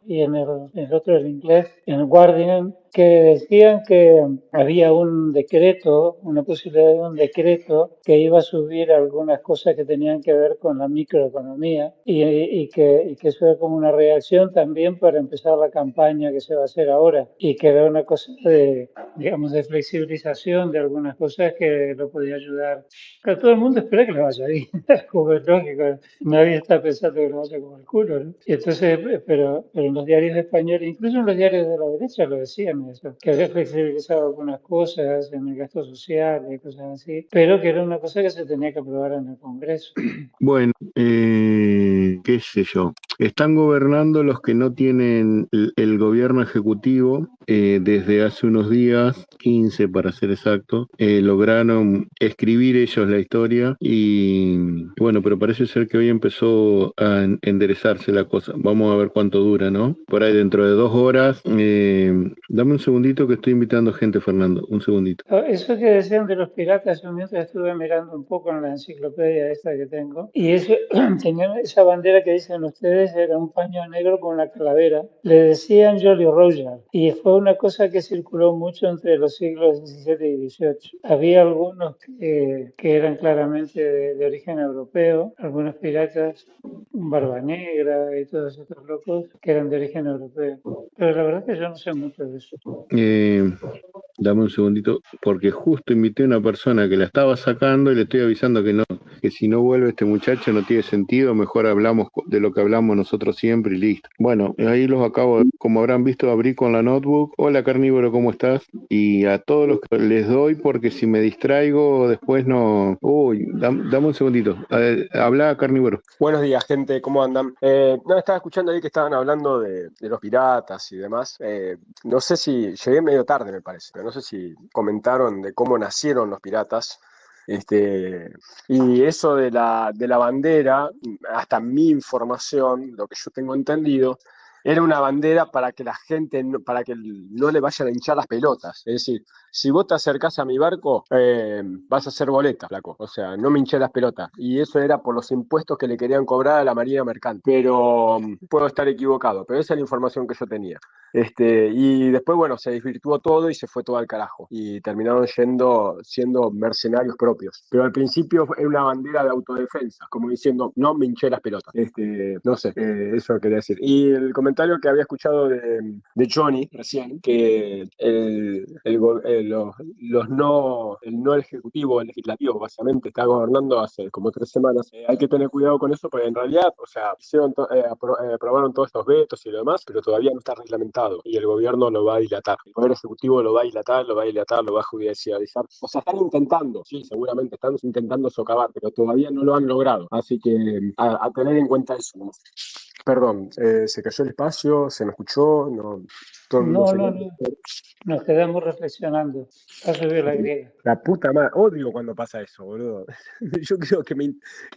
en el otro, en inglés, en el Guardian, que decían que había un decreto, una posibilidad de un decreto que iba a subir algunas cosas que tenían que ver con la microeconomía y que eso era como una reacción también para empezar la campaña que se va a hacer ahora y que era una cosa de, digamos, de flexibilización de algunas cosas que lo podía ayudar. Pero todo el mundo espera que le vaya bien, como es lógico, nadie está pensando que le vaya como el culo, ¿no? Y entonces, pero en los diarios españoles, incluso en los diarios de la derecha lo decían eso, que había flexibilizado algunas cosas en el gasto social y cosas así, pero que era una cosa que se tenía que aprobar en el Congreso. Bueno, qué sé yo. Están gobernando los que no tienen el gobierno ejecutivo. Desde hace unos días, 15 para ser exacto, lograron escribir ellos la historia y bueno, pero parece ser que hoy empezó a enderezarse la cosa. Vamos a ver cuánto dura, ¿no? Por ahí dentro de 2 horas. Dame un segundito que estoy invitando gente, Fernando. Un segundito. Eso que decían de los piratas, yo mientras estuve mirando un poco en la enciclopedia esta que tengo, y eso, tenían esa bandera que dicen ustedes, era un paño negro con una calavera, le decían Jolly Roger, y fue una cosa que circuló mucho entre los siglos XVII y XVIII. Había algunos que eran claramente de origen europeo, algunos piratas, Barba Negra y todos estos locos que eran de origen europeo. Pero la verdad es que yo no sé mucho de eso. Dame un segundito, porque justo invité a una persona que la estaba sacando y le estoy avisando que si no vuelve este muchacho no tiene sentido, mejor hablamos de lo que hablamos nosotros siempre y listo. Bueno, ahí los acabo, como habrán visto, abrí con la notebook. Hola Carnívoro, ¿cómo estás? Y a todos los que les doy, porque si me distraigo después no... Uy, dame un segundito. Habla Carnívoro. Buenos días, gente, ¿cómo andan? No, estaba escuchando ahí que estaban hablando de los piratas y demás. No sé si, llegué medio tarde me parece, pero no sé si comentaron de cómo nacieron los piratas. Y eso de la bandera, hasta mi información, lo que yo tengo entendido, era una bandera para que la gente, para que no le vayan a hinchar las pelotas. Es decir, si vos te acercás a mi barco, vas a hacer boleta, flaco. O sea, no me hinché las pelotas. Y eso era por los impuestos que le querían cobrar a la Marina Mercante. Pero puedo estar equivocado, pero esa es la información que yo tenía. Y después, bueno, se desvirtuó todo y se fue todo al carajo. Y terminaron siendo mercenarios propios. Pero al principio era una bandera de autodefensa, como diciendo, no me hinché las pelotas. No sé, eso quería decir. Y el comentario que había escuchado de Johnny recién, que el no ejecutivo, el legislativo, básicamente, está gobernando hace como 3 semanas. Hay que tener cuidado con eso, porque en realidad, o sea, aprobaron todos estos vetos y lo demás, pero todavía no está reglamentado y el gobierno lo va a dilatar. El poder ejecutivo lo va a dilatar, lo va a dilatar, lo va a judicializar. O sea, están intentando, sí, seguramente están intentando socavar, pero todavía no lo han logrado. Así que a tener en cuenta eso, ¿no? Perdón, se cayó el espacio, se me escuchó, no. No, nos quedamos reflexionando. Ha subido la griega. La puta madre, odio cuando pasa eso, boludo. Yo quiero que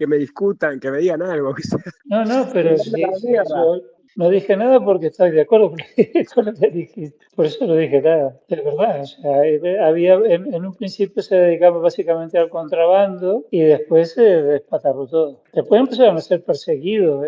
me discutan, que me digan algo. No, pero sí, No dije nada porque estoy de acuerdo con lo que dijiste. Por eso no dije nada. Es verdad. O sea, había, en un principio se dedicaba básicamente al contrabando y después se despatarró todo. Después empezaron a ser perseguidos.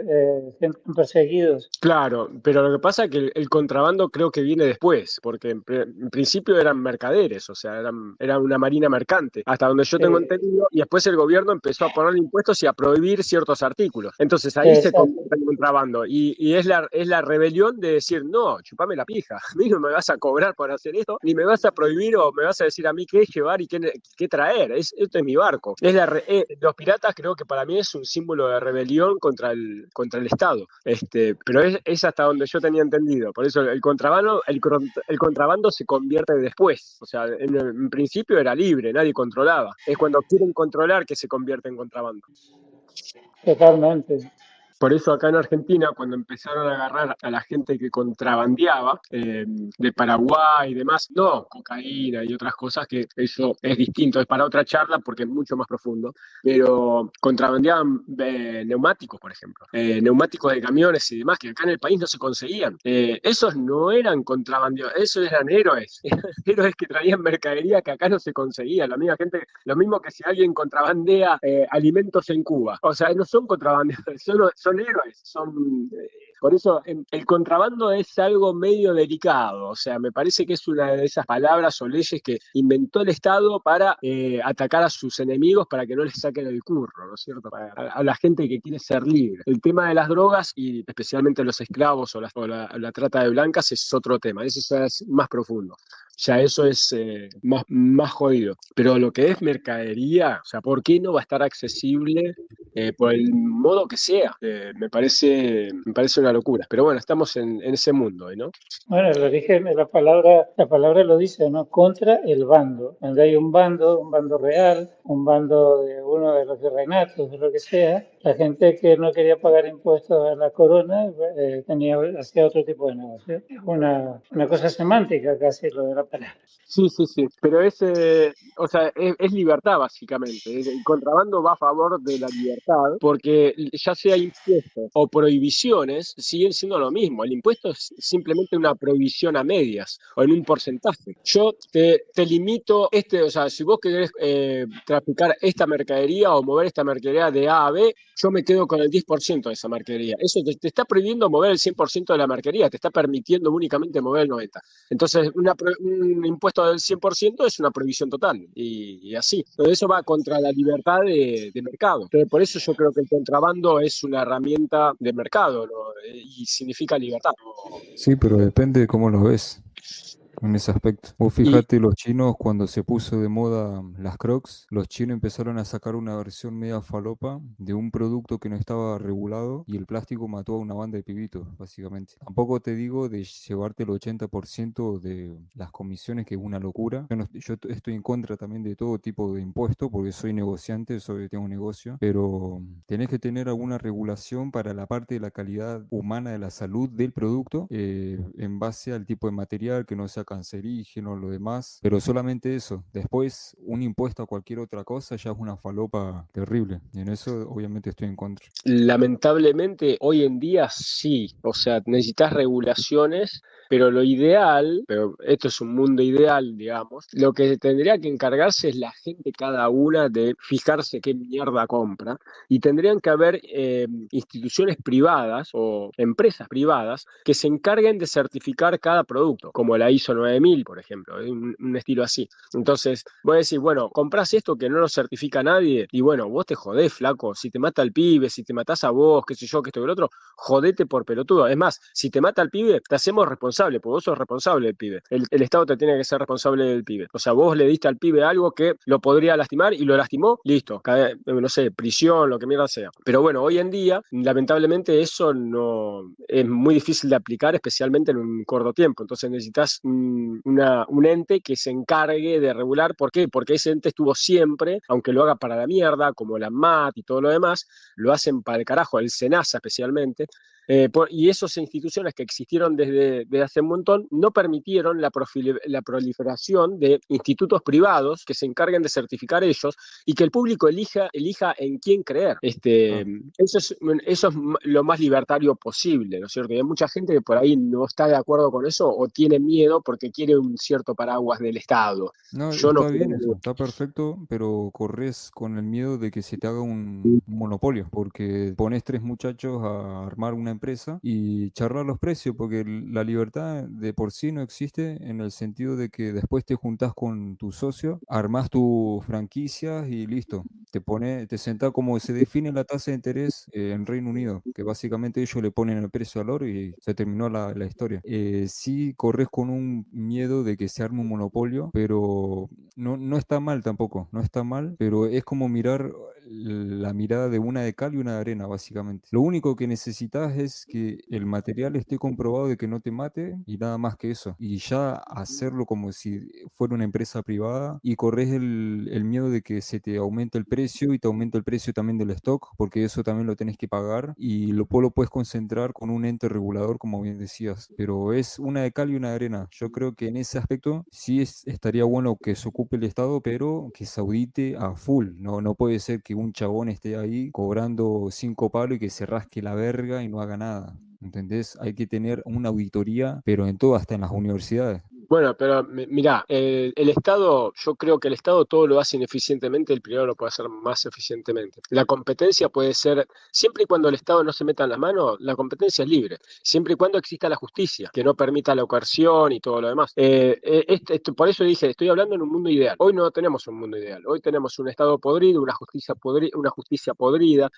Claro, pero lo que pasa es que el contrabando creo que viene después, porque en principio eran mercaderes, o sea, era una marina mercante, hasta donde yo tengo entendido, y después el gobierno empezó a poner impuestos y a prohibir ciertos artículos. Entonces ahí se Exacto. convierte en contrabando, y es la rebelión de decir, no, chupame la pija, a mí no me vas a cobrar por hacer esto, ni me vas a prohibir o me vas a decir a mí qué llevar y qué traer, esto es mi barco. Los piratas creo que para mí es un símbolo de rebelión contra el Estado, pero es hasta donde yo tenía entendido. Por eso el contrabando se convierte después. O sea, en principio era libre, nadie controlaba. Es cuando quieren controlar que se convierte en contrabando. Totalmente. Por eso acá en Argentina, cuando empezaron a agarrar a la gente que contrabandeaba de Paraguay y demás, no, cocaína y otras cosas, que eso es distinto, es para otra charla porque es mucho más profundo, pero contrabandeaban neumáticos, por ejemplo, neumáticos de camiones y demás, que acá en el país no se conseguían. Esos no eran contrabandeados, esos eran héroes, héroes que traían mercadería que acá no se conseguía. La misma gente, lo mismo que si alguien contrabandea alimentos en Cuba. O sea, no son contrabandeadores, son héroes, por eso el contrabando es algo medio delicado, o sea, me parece que es una de esas palabras o leyes que inventó el Estado para atacar a sus enemigos para que no les saquen el curro, ¿no es cierto? A la gente que quiere ser libre. El tema de las drogas y especialmente los esclavos o la trata de blancas es otro tema, eso ya es más profundo. Ya eso es más jodido. Pero lo que es mercadería, o sea, ¿por qué no va a estar accesible por el modo que sea? Me parece una locura. Pero bueno, estamos en ese mundo, ¿no? Bueno, el origen de la palabra lo dice, ¿no? Contra el bando. Donde hay un bando real, un bando de uno de los virreinatos, de lo que sea, la gente que no quería pagar impuestos a la corona hacía otro tipo de negocio. Es una cosa semántica casi lo de la palabra. Sí, sí, sí, pero o sea, es libertad básicamente. El contrabando va a favor de la libertad porque ya sea impuestos o prohibiciones siguen siendo lo mismo. El impuesto es simplemente una prohibición a medias o en un porcentaje. Yo te limito, o sea, si vos querés traficar esta mercadería o mover esta mercadería de A a B, yo me quedo con el 10% de esa mercadería. Eso te está prohibiendo mover el 100% de la mercadería, te está permitiendo únicamente mover el 90%. Entonces, un impuesto del 100% es una prohibición total, y así. Entonces, eso va contra la libertad de mercado. Entonces, por eso yo creo que el contrabando es una herramienta de mercado, ¿no? Y significa libertad. Sí, pero depende de cómo lo ves en ese aspecto. Vos Y fijate, los chinos, cuando se puso de moda las Crocs, los chinos empezaron a sacar una versión media falopa de un producto que no estaba regulado y el plástico mató a una banda de pibitos, básicamente. Tampoco te digo de llevarte el 80% de las comisiones, que es una locura. Estoy en contra también de todo tipo de impuestos porque soy negociante, tengo un negocio, pero tenés que tener alguna regulación para la parte de la calidad humana de la salud del producto, en base al tipo de material, que no sea cancerígeno, lo demás, pero solamente eso. Después, un impuesto a cualquier otra cosa ya es una falopa terrible, y en eso obviamente estoy en contra. lamentablemente hoy en día sí, o sea, necesitas regulaciones, pero lo ideal, pero esto es un mundo ideal, digamos, lo que tendría que encargarse es la gente cada una de fijarse qué mierda compra, y tendrían que haber instituciones privadas o empresas privadas que se encarguen de certificar cada producto, como la ISO 9000, por ejemplo, un estilo así. Entonces, voy a decir, bueno, compras esto que no lo certifica nadie, y bueno, vos te jodés, flaco, si te mata el pibe, si te matás a vos, qué sé yo, que esto y el otro, jodete por pelotudo. Es más, si te mata el pibe, te hacemos responsable, porque vos sos responsable del pibe. El Estado te tiene que ser responsable del pibe. O sea, vos le diste al pibe algo que lo podría lastimar y lo lastimó, listo, no sé, prisión, lo que mierda sea. Pero bueno, hoy en día, lamentablemente, eso no es muy difícil de aplicar, especialmente en un corto tiempo. Entonces necesitas un ente que se encargue de regular. ¿Por qué? Porque ese ente estuvo siempre, aunque lo haga para la mierda, como la ANMAT y todo lo demás, lo hacen para el carajo, el SENASA especialmente, Y esas instituciones que existieron desde hace un montón no permitieron la proliferación de institutos privados que se encarguen de certificar ellos y que el público elija en quién creer. Eso es lo más libertario posible, ¿no es cierto? Y hay mucha gente que por ahí no está de acuerdo con eso o tiene miedo porque quiere un cierto paraguas del Estado. No, Yo no está bien eso, creo. está perfecto, pero corres con el miedo de que se te haga un monopolio, porque pones 3 muchachos a armar una empresa y charlar los precios, porque la libertad de por sí no existe en el sentido de que después te juntás con tu socio, armás tus franquicias y listo. Te sentás como se define la tasa de interés en Reino Unido, que básicamente ellos le ponen el precio al oro y se terminó la historia. Sí corres con un miedo de que se arme un monopolio, pero no está mal tampoco, no está mal, pero es como mirar la mirada de una de cal y una de arena, básicamente. Lo único que necesitas es que el material esté comprobado de que no te mate y nada más que eso. Y ya hacerlo como si fuera una empresa privada y corres el miedo de que se te aumente el precio y te aumenta el precio también del stock, porque eso también lo tenés que pagar y lo puedes concentrar con un ente regulador, como bien decías. Pero es una de cal y una de arena. Yo creo que en ese aspecto sí estaría bueno que se ocupe el Estado, pero que se audite a full. No puede ser que un chabón esté ahí cobrando 5 palos y que se rasque la verga y no haga nada. ¿Entendés? Hay que tener una auditoría, pero en todo, hasta en las universidades. Bueno, pero mirá, el Estado, yo creo que el Estado todo lo hace ineficientemente, el privado lo puede hacer más eficientemente. La competencia puede ser, siempre y cuando el Estado no se meta en las manos, la competencia es libre, siempre y cuando exista la justicia, que no permita la coerción y todo lo demás. Por eso dije, estoy hablando en un mundo ideal. Hoy no tenemos un mundo ideal, hoy tenemos un Estado podrido, una justicia podrida,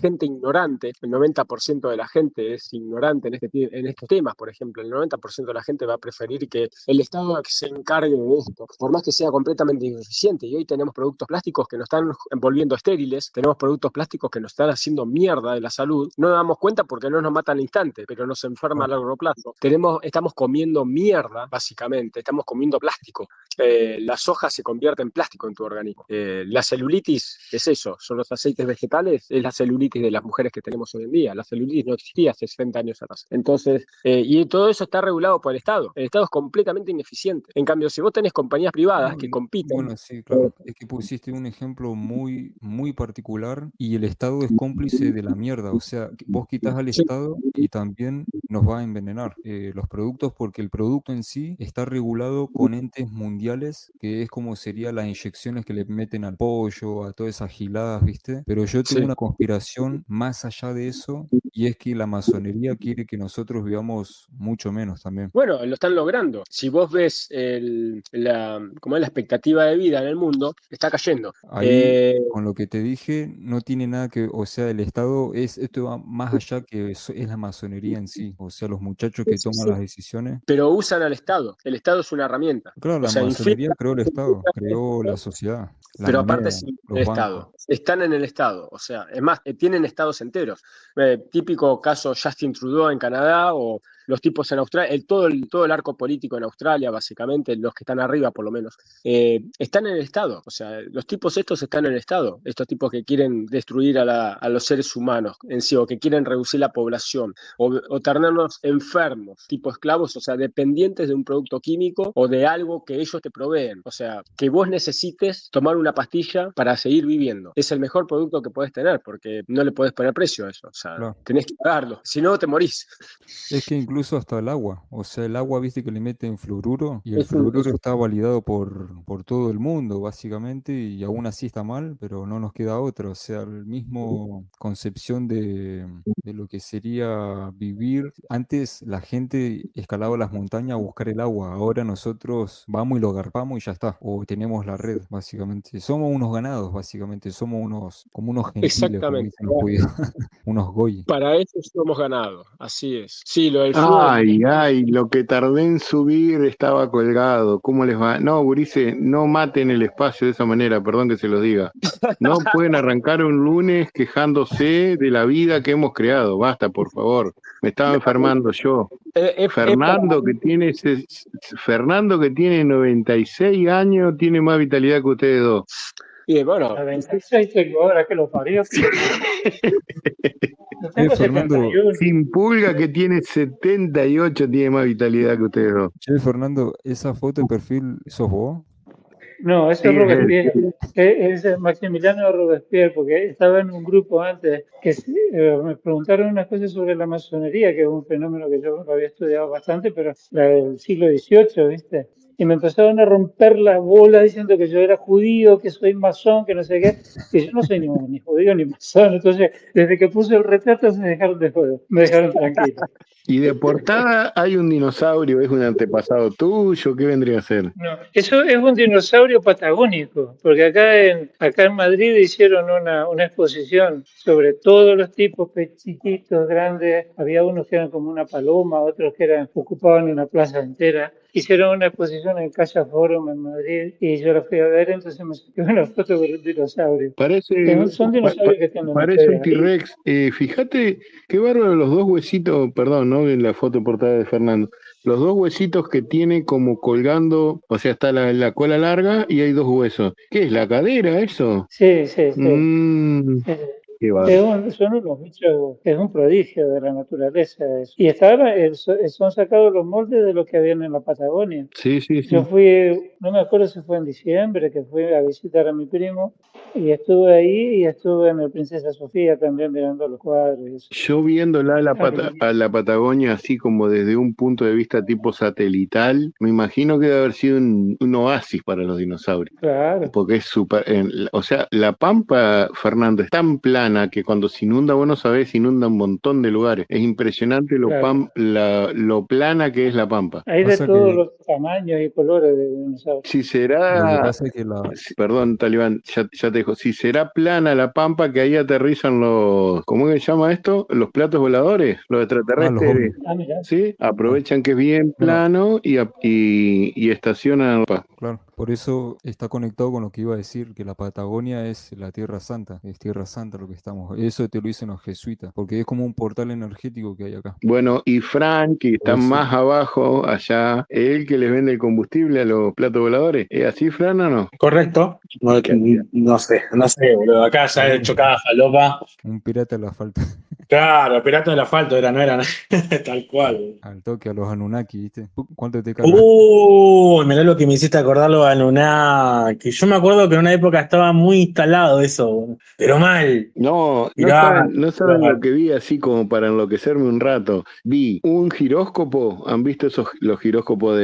gente ignorante, el 90% de la gente es ignorante en estos temas, por ejemplo, el 90% de la gente va a preferir que el Estado se encargue de esto, por más que sea completamente ineficiente. Y hoy tenemos productos plásticos que nos están volviendo estériles, tenemos productos plásticos que nos están haciendo mierda de la salud. No nos damos cuenta porque no nos matan al instante, pero nos enferma a largo plazo. Estamos comiendo mierda, básicamente, estamos comiendo plástico. La soja se convierte en plástico en tu organismo. La celulitis, ¿qué es eso? Son los aceites vegetales, es la celulitis de las mujeres que tenemos hoy en día. La celulitis no existía hace 60 años atrás. Entonces, y todo eso está regulado por el Estado. El Estado es completamente ineficiente. En cambio, si vos tenés compañías privadas No, que compiten, bueno, sí, claro. Es que pusiste un ejemplo muy, muy particular y el Estado es cómplice de la mierda. O sea, vos quitas al sí, Estado y también nos va a envenenar los productos porque el producto en sí está regulado con entes mundiales, que es como sería las inyecciones que le meten al pollo, a todas esas giladas, ¿viste? Pero yo tengo sí. una conspiración más allá de eso y es que la masonería quiere que nosotros vivamos mucho menos también. Bueno, lo están logrando. Si vos ves como es la expectativa de vida en el mundo, está cayendo. Ahí, con lo que te dije, no tiene nada que, o sea, el Estado esto va más allá que es la masonería en sí, o sea, los muchachos que Sí, toman sí. las decisiones. Pero usan al Estado. El Estado es una herramienta. Claro, O la sea, masonería infiltra, creó el Estado, creó la sociedad, la pero aparte moneda, sí, el los bancos. Estado. Están en el Estado. O sea, es más, tienen estados enteros. Típico caso Justin Trudeau en Canadá o los tipos en Australia, todo el arco político en Australia, básicamente, los que están arriba por lo menos, están en el Estado. O sea, los tipos estos están en el Estado. Estos tipos que quieren destruir a los seres humanos en sí, o que quieren reducir la población, o tenernos enfermos, tipo esclavos, o sea, dependientes de un producto químico o de algo que ellos te proveen. O sea, que vos necesites tomar una pastilla para seguir viviendo. Es el mejor producto que podés tener, porque no le podés poner precio a eso. O sea, Claro. tenés que pagarlo. Si no, te morís. Es que incluso hasta el agua, o sea, el agua, viste que le meten fluoruro y el Es un, fluoruro es un- está validado por todo el mundo, básicamente, y aún así está mal, pero no nos queda otra, o sea, el mismo concepción de lo que sería vivir. Antes la gente escalaba las montañas a buscar el agua, ahora nosotros vamos y lo agarpamos y ya está, o tenemos la red, básicamente. Somos unos ganados, básicamente, somos como unos gentiles, como Exactamente. dicen los judíos, unos goy. Para eso somos ganados. Así es. Sí, lo del flúor. Ay, lo que tardé en subir estaba colgado. ¿Cómo les va? No, gurises, no maten el espacio de esa manera, perdón que se los diga. No pueden arrancar un lunes quejándose de la vida que hemos creado. Basta, por favor. Me estaba enfermando yo. Es Fernando, Fernando, que tiene 96 años, tiene más vitalidad que ustedes dos. Y bueno, 96 tengo ahora que lo parió. Yo tengo Fernando, 71. Sin Pulga, que tiene 78, tiene más vitalidad que ustedes dos. Fernando, esa foto de perfil, ¿sos vos? No, eso Sí, es es él. Robespierre. Es Maximiliano Robespierre, porque estaba en un grupo antes que me preguntaron unas cosas sobre la masonería, que es un fenómeno que yo había estudiado bastante, pero la del siglo XVIII, ¿viste? Y me empezaron a romper la bola diciendo que yo era judío, que soy masón, que no sé qué. Y yo no soy ni judío ni masón. Entonces, desde que puse el retrato se dejaron de joder. Me dejaron tranquilo. Y de portada hay un dinosaurio, es un antepasado tuyo, ¿qué vendría a ser? No, eso es un dinosaurio patagónico, porque acá en Madrid hicieron una exposición sobre todos los tipos, chiquitos, grandes. Había unos que eran como una paloma, otros que ocupaban una plaza entera. Hicieron una exposición en Calla Forum en Madrid y yo la fui a ver, entonces me saqué una foto con el dinosaurio. Son dinosaurios que tienen Parece un ustedes ahí. T-Rex. Fíjate qué bárbaro los dos huesitos, perdón, ¿no? En la foto portada de Fernando. Los dos huesitos que tiene como colgando, o sea, está la cola larga y hay dos huesos. ¿Qué es, la cadera eso? Sí, sí, sí. Mmm, Sí. qué bárbaro. Son unos bichos, es un prodigio de la naturaleza eso. Y son sacados los moldes de lo que habían en la Patagonia. Sí, sí, Yo sí. fui, no me acuerdo si fue en diciembre, que fui a visitar a mi primo y estuve ahí y estuve en el Princesa Sofía también mirando los cuadros. Y eso. Yo viéndola Ah, a la Patagonia así como desde un punto de vista tipo satelital, me imagino que debe haber sido un oasis para los dinosaurios. claro, Porque es súper, o sea, la Pampa, Fernando, es tan plana que cuando se inunda, vos no sabés, se inunda un montón de lugares. Es impresionante claro. lo plana que es la Pampa. Hay de Pasa todos que, los tamaños y colores de dinosaurios. Si lo que será, pasa es que perdón, Talibán, ya te dejo, si será plana la Pampa que ahí aterrizan los, ¿cómo se llama esto? Los platos voladores, los los extraterrestres, ovnis, Ah, mira. ¿sí? claro. Aprovechan que es bien Bueno, plano y estacionan. claro, por eso está conectado con lo que iba a decir, que la Patagonia es la Tierra Santa, es Tierra Santa lo que estamos. Eso te lo dicen los jesuitas, porque es como un portal energético que hay acá. Bueno, y Frank, que Por está eso, más abajo, allá, el que les vende el combustible a los platos voladores. ¿Es así, Fran, o no? Correcto. No, no sé, boludo. Acá ya he hecho cada falopa. un pirata le falta Claro, Pirata del Asfalto era, no eran tal cual. al toque a los Anunnaki, ¿viste? ¿Cuánto te carga? Uy, mirá lo que me hiciste acordar lo de Anunnaki. Yo me acuerdo que en una época estaba muy instalado eso, boludo. Pero mal. No, Pirata. no saben lo que vi así como para enloquecerme un rato. Vi un giróscopo, ¿han visto esos los giróscopos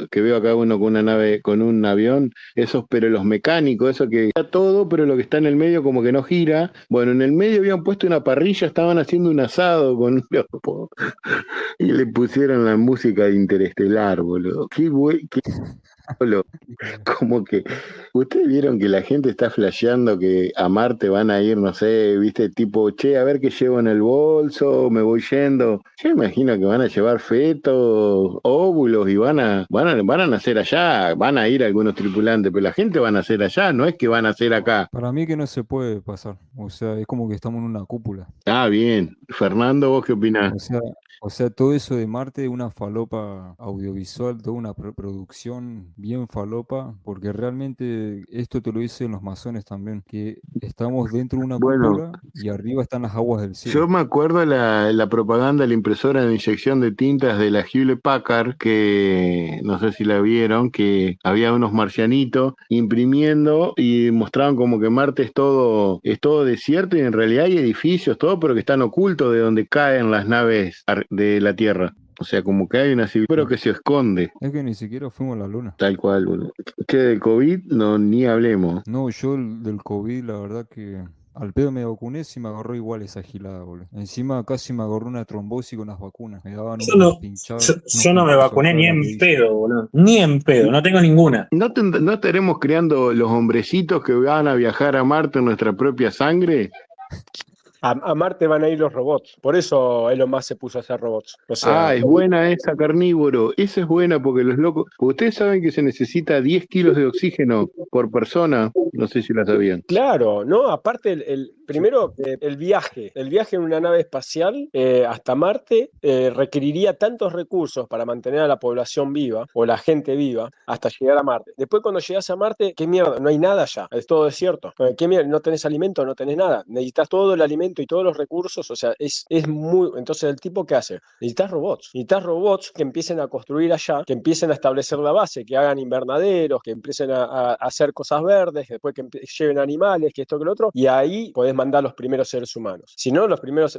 que veo acá uno con una nave, con un avión? Esos, pero los mecánicos, eso que está todo, pero lo que está en el medio como que no gira. Bueno, en el medio habían puesto una parrilla, estaban haciendo un asado con un y le pusieron la música de Interestelar, boludo. Qué boludo. Como que, ustedes vieron que la gente está flasheando que a Marte van a ir, no sé, viste, tipo, che, a ver qué llevo en el bolso, me voy yendo. Yo imagino que van a llevar fetos, óvulos y van a nacer allá, van a ir algunos tripulantes, pero la gente va a nacer allá, no es que van a nacer acá. Para mí que no se puede pasar. O sea, es como que estamos en una cúpula. Ah, bien. Fernando, ¿vos qué opinás? O sea, todo eso de Marte, una falopa audiovisual, toda una producción bien falopa, porque realmente esto te lo dicen los masones también, que estamos dentro de una Bueno, cúpula y arriba están las aguas del yo cielo. me acuerdo la propaganda, la impresora de inyección de tintas de la Hewlett Packard, que no sé si la vieron, que había unos marcianitos imprimiendo y mostraban como que Marte es todo desierto y en realidad hay edificios, todo, pero que están ocultos de donde caen las naves de la Tierra. O sea, como que hay una civilización, pero que se esconde, Es que ni siquiera fuimos a la luna. tal cual, boludo. Que del COVID no ni hablemos. No, yo del COVID, la verdad que al pedo me vacuné, si me agarró igual esa gilada, boludo. Encima casi me agarró una trombosis con las vacunas. Me daban Yo no, unos yo no me pinchazos vacuné acá, ni la en rodilla. pedo, boludo. Ni en pedo, no tengo ninguna. ¿No estaremos creando los hombrecitos que van a viajar a Marte en nuestra propia sangre? A Marte van a ir los robots. Por eso Elon Musk se puso a hacer robots. O sea, Ah, es buena esa, carnívoro. Esa es buena porque los locos. Ustedes saben que se necesita 10 kilos de oxígeno por persona. No sé si la sabían. Claro, ¿no? Aparte, primero, el viaje en una nave espacial hasta Marte requeriría tantos recursos para mantener a la población viva o la gente viva hasta llegar a Marte. Después, cuando llegas a Marte, ¿qué mierda? No hay nada ya, es todo desierto. ¿Qué mierda? No tenés alimento, no tenés nada. Necesitas todo el alimento y todos los recursos, o sea, es muy... Entonces, ¿el tipo qué hace? Necesitas robots que empiecen a construir allá, que empiecen a establecer la base, que hagan invernaderos, que empiecen a hacer cosas verdes, que después que lleven animales, que esto que lo otro, y ahí podés mandar los primeros seres humanos. Si no,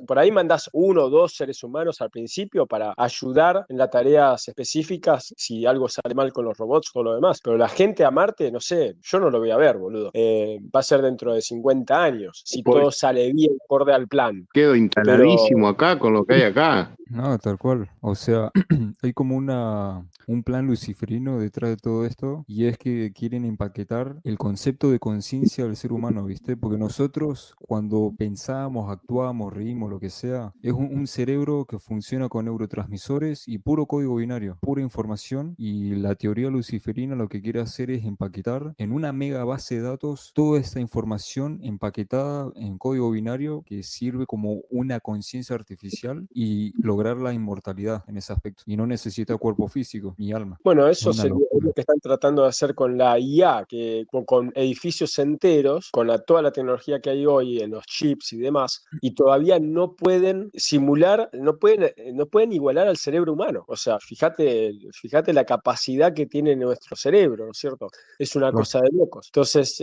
por ahí mandás 1 o 2 seres humanos al principio para ayudar en las tareas específicas si algo sale mal con los robots o lo demás. Pero la gente a Marte, no sé, yo no lo voy a ver, boludo. Va a ser dentro de 50 años, si todo sale bien, acorde al plan. Quedo instaladísimo acá con lo que hay acá. No, tal cual. O sea, hay como un plan luciferino detrás de todo esto y es que quieren empaquetar el concepto de conciencia del ser humano, ¿viste? Porque nosotros cuando pensamos, actuamos, reímos, lo que sea, es un cerebro que funciona con neurotransmisores y puro código binario, pura información, y la teoría luciferina lo que quiere hacer es empaquetar en una mega base de datos toda esta información empaquetada en código binario que sirve como una conciencia artificial y lograr la inmortalidad en ese aspecto. Y no necesita cuerpo físico ni alma. Bueno, Es eso una sería locura. lo que están tratando de hacer con la IA, que con edificios enteros, con toda la tecnología que hay hoy en los chips y demás, y todavía no pueden simular, no pueden igualar al cerebro humano. O sea, fíjate la capacidad que tiene nuestro cerebro, ¿no es cierto? Es una Claro. cosa de locos. Entonces,